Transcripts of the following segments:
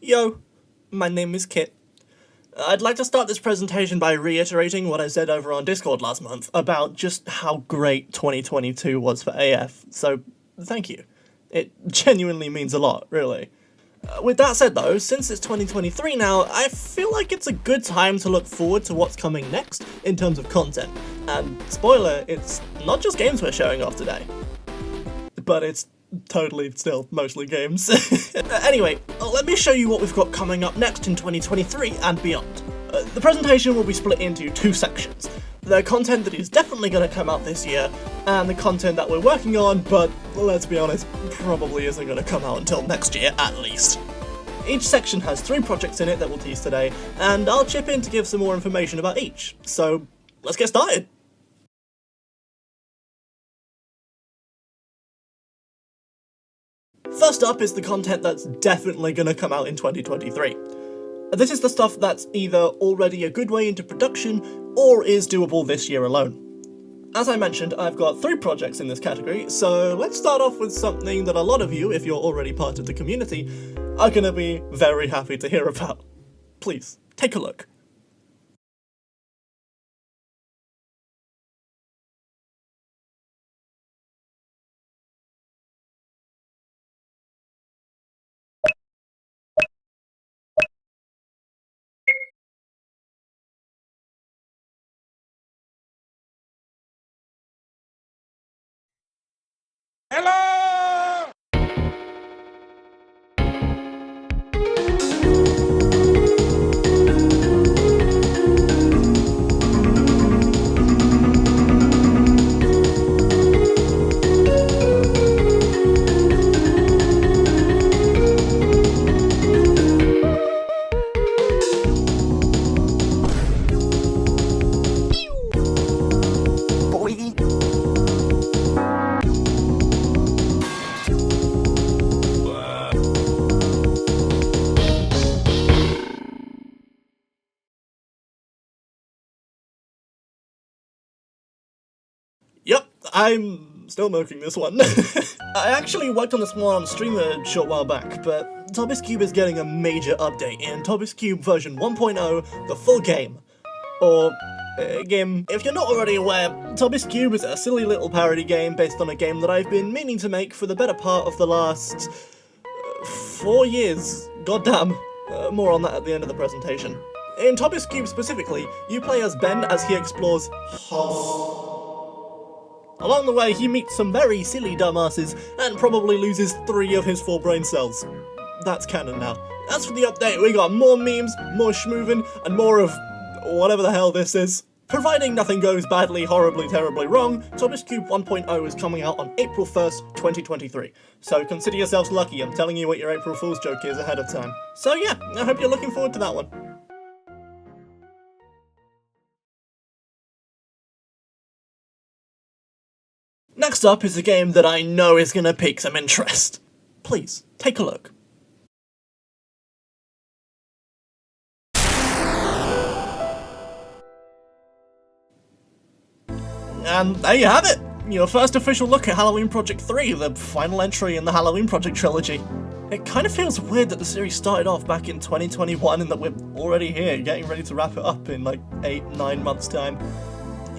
Yo, my name is Kit. I'd like to start this presentation by reiterating what I said over on Discord last month about just how great 2022 was for AF, so thank you. It genuinely means a lot, really. With that said though, since it's 2023 now, I feel like it's a good time to look forward to what's coming next in terms of content. And spoiler, it's not just games we're showing off today. But it's totally still mostly games. Anyway, let me show you what we've got coming up next in 2023 and beyond. The presentation will be split into two sections. The content that is definitely going to come out this year, and the content that we're working on, but let's be honest, probably isn't going to come out until next year at least. Each section has 3 projects in it that we'll tease today, and I'll chip in to give some more information about each. So, let's get started! First up is the content that's definitely going to come out in 2023. This is the stuff that's either already a good way into production, or is doable this year alone. As I mentioned, I've got 3 projects in this category, so let's start off with something that a lot of you, if you're already part of the community, are going to be very happy to hear about. Please, take a look. Hello! Yep, I'm still milking this one. I actually worked on this one on stream a short while back, but Tobis Cube is getting a major update in Tobis Cube version 1.0, the full game. Or, game. If you're not already aware, Tobis Cube is a silly little parody game based on a game that I've been meaning to make for the better part of the last 4 years. Goddamn. More on that at the end of the presentation. In Tobis Cube specifically, you play as Ben as he explores Hoss. Along the way, he meets some very silly dumbasses and probably loses 3 of his 4 brain cells. That's canon now. As for the update, we got more memes, more schmoovin', and more of whatever the hell this is. Providing nothing goes badly, horribly, terribly wrong, Tobis Cube 1.0 is coming out on April 1st, 2023. So consider yourselves lucky, I'm telling you what your April Fool's joke is ahead of time. So yeah, I hope you're looking forward to that one. Next up is a game that I know is gonna pique some interest. Please, take a look. And there you have it! Your first official look at Halloween Project 3, the final entry in the Halloween Project trilogy. It kind of feels weird that the series started off back in 2021 and that we're already here, getting ready to wrap it up in like 8-9 months' time.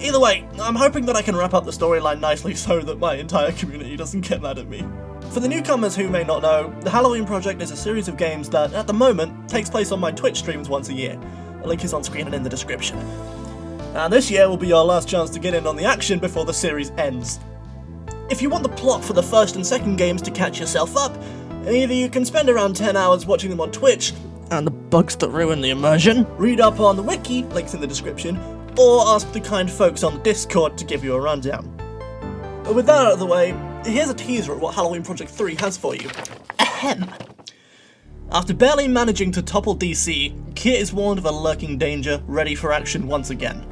Either way, I'm hoping that I can wrap up the storyline nicely so that my entire community doesn't get mad at me. For the newcomers who may not know, the Halloween Project is a series of games that, at the moment, takes place on my Twitch streams once a year. The link is on screen and in the description. And this year will be our last chance to get in on the action before the series ends. If you want the plot for the first and second games to catch yourself up, either you can spend around 10 hours watching them on Twitch, and the bugs that ruin the immersion, read up on the wiki, links in the description, or ask the kind folks on Discord to give you a rundown. With that out of the way, here's a teaser of what Halloween Project 3 has for you. Ahem. After barely managing to topple DC, Kit is warned of a lurking danger, ready for action once again.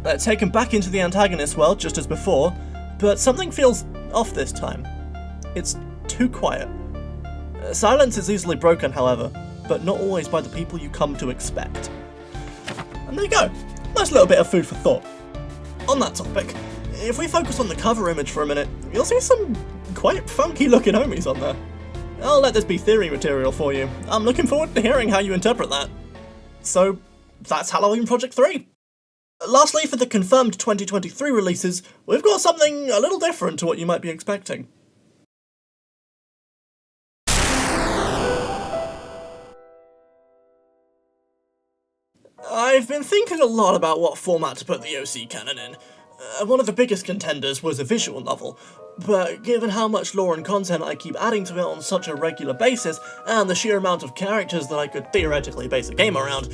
They're taken back into the antagonist world just as before, but something feels off this time. It's too quiet. Silence is easily broken, however, but not always by the people you come to expect. And there you go. Nice little bit of food for thought. On that topic, if we focus on the cover image for a minute, you'll see some quite funky looking homies on there. I'll let this be theory material for you. I'm looking forward to hearing how you interpret that. So, that's Halloween Project 3. Lastly, for the confirmed 2023 releases, we've got something a little different to what you might be expecting. I've been thinking a lot about what format to put the OC Canon in. One of the biggest contenders was a visual novel, but given how much lore and content I keep adding to it on such a regular basis, and the sheer amount of characters that I could theoretically base a game around,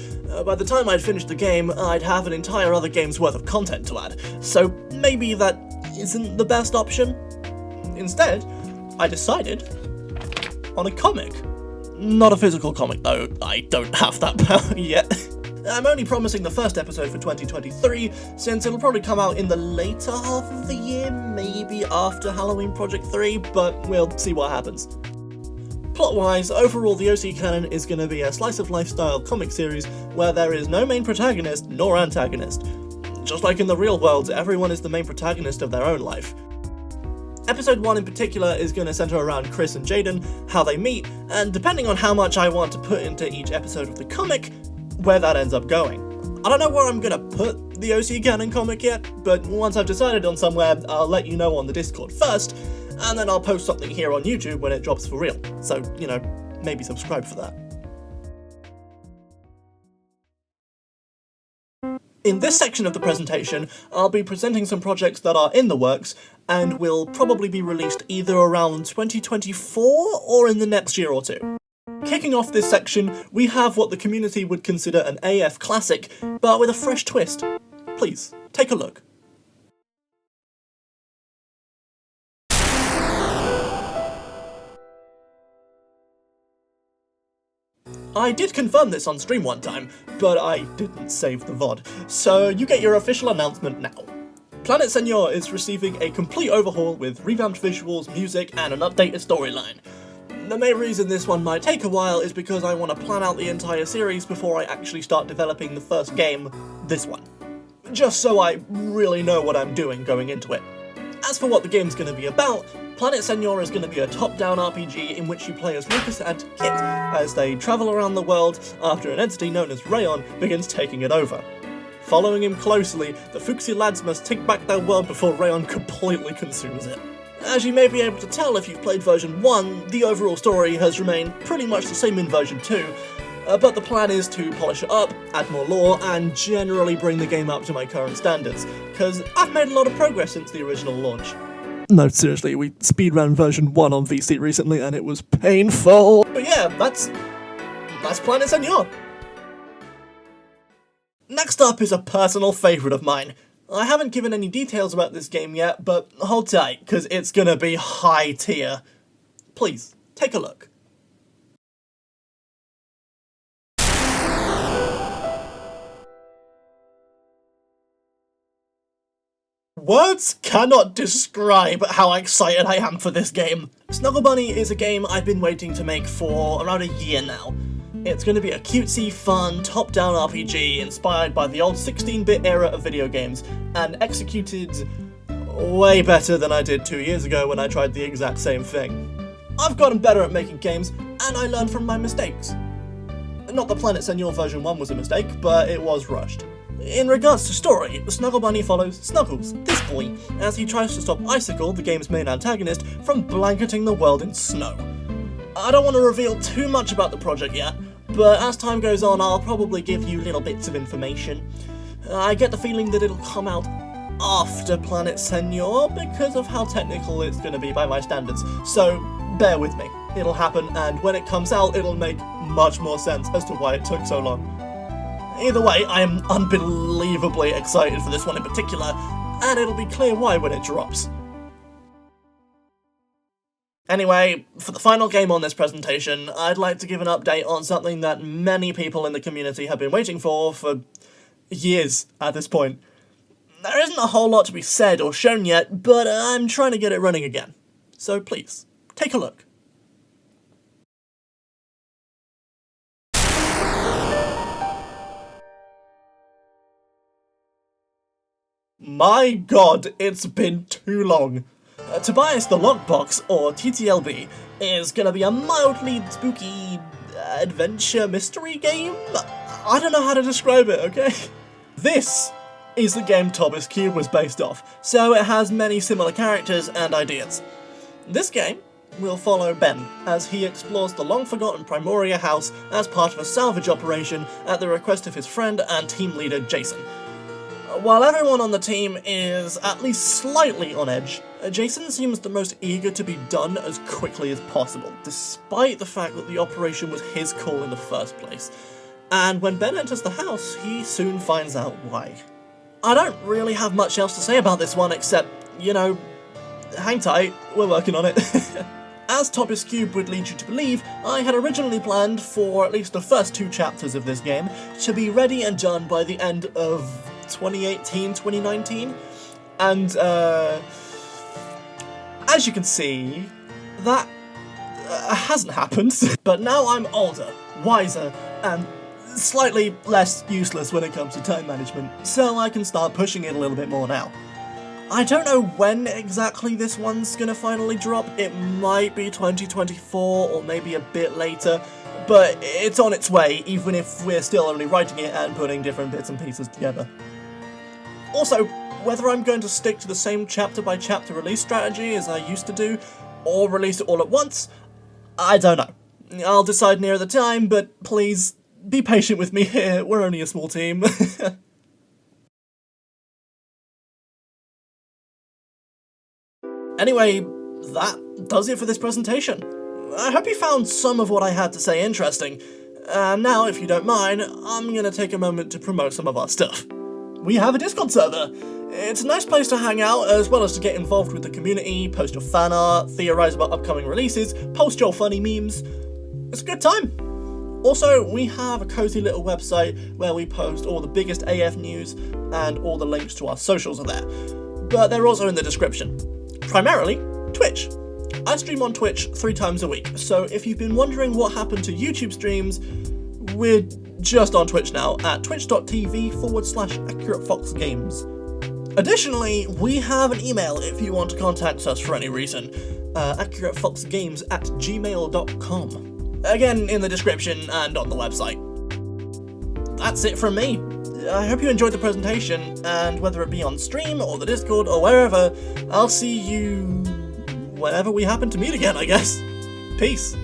by the time I'd finish the game, I'd have an entire other game's worth of content to add, so maybe that isn't the best option. Instead, I decided on a comic. Not a physical comic though, I don't have that power yet. I'm only promising the first episode for 2023, since it'll probably come out in the later half of the year, maybe after Halloween Project 3, but we'll see what happens. Plot-wise, overall the OC Canon is going to be a slice-of-life-style comic series where there is no main protagonist nor antagonist. Just like in the real world, everyone is the main protagonist of their own life. Episode 1 in particular is going to centre around Chris and Jaden, how they meet, and depending on how much I want to put into each episode of the comic, where that ends up going. I don't know where I'm gonna put the OC Canon comic yet, but once I've decided on somewhere, I'll let you know on the Discord first, and then I'll post something here on YouTube when it drops for real. So, maybe subscribe for that. In this section of the presentation, I'll be presenting some projects that are in the works, and will probably be released either around 2024 or in the next year or two. Kicking off this section, we have what the community would consider an AF classic, but with a fresh twist. Please, take a look. I did confirm this on stream one time, but I didn't save the VOD, so you get your official announcement now. Planet Señor is receiving a complete overhaul with revamped visuals, music, and an updated storyline. The main reason this one might take a while is because I want to plan out the entire series before I actually start developing the first game, this one. Just so I really know what I'm doing going into it. As for what the game's going to be about, Planet Señor is going to be a top-down RPG in which you play as Lucas and Kit as they travel around the world after an entity known as Rayon begins taking it over. Following him closely, the Fuxi lads must take back their world before Rayon completely consumes it. As you may be able to tell if you've played version 1, the overall story has remained pretty much the same in version 2, but the plan is to polish it up, add more lore, and generally bring the game up to my current standards, because I've made a lot of progress since the original launch. No, seriously, we speedran version 1 on VC recently and it was painful! But yeah, that's Planet Señor. Next up is a personal favourite of mine. I haven't given any details about this game yet, but hold tight, because it's gonna be high tier. Please, take a look. Words cannot describe how excited I am for this game. Snuggle Bunny is a game I've been waiting to make for around a year now. It's going to be a cutesy, fun, top-down RPG inspired by the old 16-bit era of video games, and executed way better than I did 2 years ago when I tried the exact same thing. I've gotten better at making games, and I learn from my mistakes. Not that Planet Señor version 1 was a mistake, but it was rushed. In regards to story, Snuggle Bunny follows Snuggles, this boy, as he tries to stop Icicle, the game's main antagonist, from blanketing the world in snow. I don't want to reveal too much about the project yet, but as time goes on I'll probably give you little bits of information. I get the feeling that it'll come out after Planet Señor because of how technical it's going to be by my standards, so bear with me. It'll happen, and when it comes out it'll make much more sense as to why it took so long. Either way, I am unbelievably excited for this one in particular, and it'll be clear why when it drops. Anyway, for the final game on this presentation, I'd like to give an update on something that many people in the community have been waiting for years at this point. There isn't a whole lot to be said or shown yet, but I'm trying to get it running again. So please, take a look. My god, it's been too long. Tobias the Lockbox, or TTLB, is gonna be a mildly spooky adventure mystery game? I don't know how to describe it, okay? This is the game Tobis Cube was based off, so it has many similar characters and ideas. This game will follow Ben as he explores the long-forgotten Primoria house as part of a salvage operation at the request of his friend and team leader Jason. While everyone on the team is at least slightly on edge, Jason seems the most eager to be done as quickly as possible, despite the fact that the operation was his call in the first place. And when Ben enters the house, he soon finds out why. I don't really have much else to say about this one except, you know, hang tight, we're working on it. As Tobis Cube would lead you to believe, I had originally planned for at least the first 2 chapters of this game to be ready and done by the end of 2018, 2019, and as you can see, that hasn't happened. But now I'm older, wiser, and slightly less useless when it comes to time management, so I can start pushing it a little bit more now. I don't know when exactly this one's gonna finally drop. It might be 2024 or maybe a bit later, but it's on its way, even if we're still only writing it and putting different bits and pieces together. Also, whether I'm going to stick to the same chapter-by-chapter release strategy as I used to do, or release it all at once, I don't know. I'll decide near the time, but please, be patient with me here, we're only a small team. Anyway, that does it for this presentation. I hope you found some of what I had to say interesting. And now, if you don't mind, I'm gonna take a moment to promote some of our stuff. We have a Discord server. It's a nice place to hang out, as well as to get involved with the community, post your fan art, theorise about upcoming releases, post your funny memes. It's a good time. Also, we have a cozy little website where we post all the biggest AF news, and all the links to our socials are there. But they're also in the description. Primarily, Twitch. I stream on Twitch 3 times a week, so if you've been wondering what happened to YouTube streams, we're just on Twitch now at twitch.tv/AccurateFox Games. Additionally, we have an email if you want to contact us for any reason, AccurateFoxGames@gmail.com. Again, in the description and on the website. That's it from me. I hope you enjoyed the presentation, and whether it be on stream or the Discord or wherever, I'll see you whenever we happen to meet again, I guess. Peace.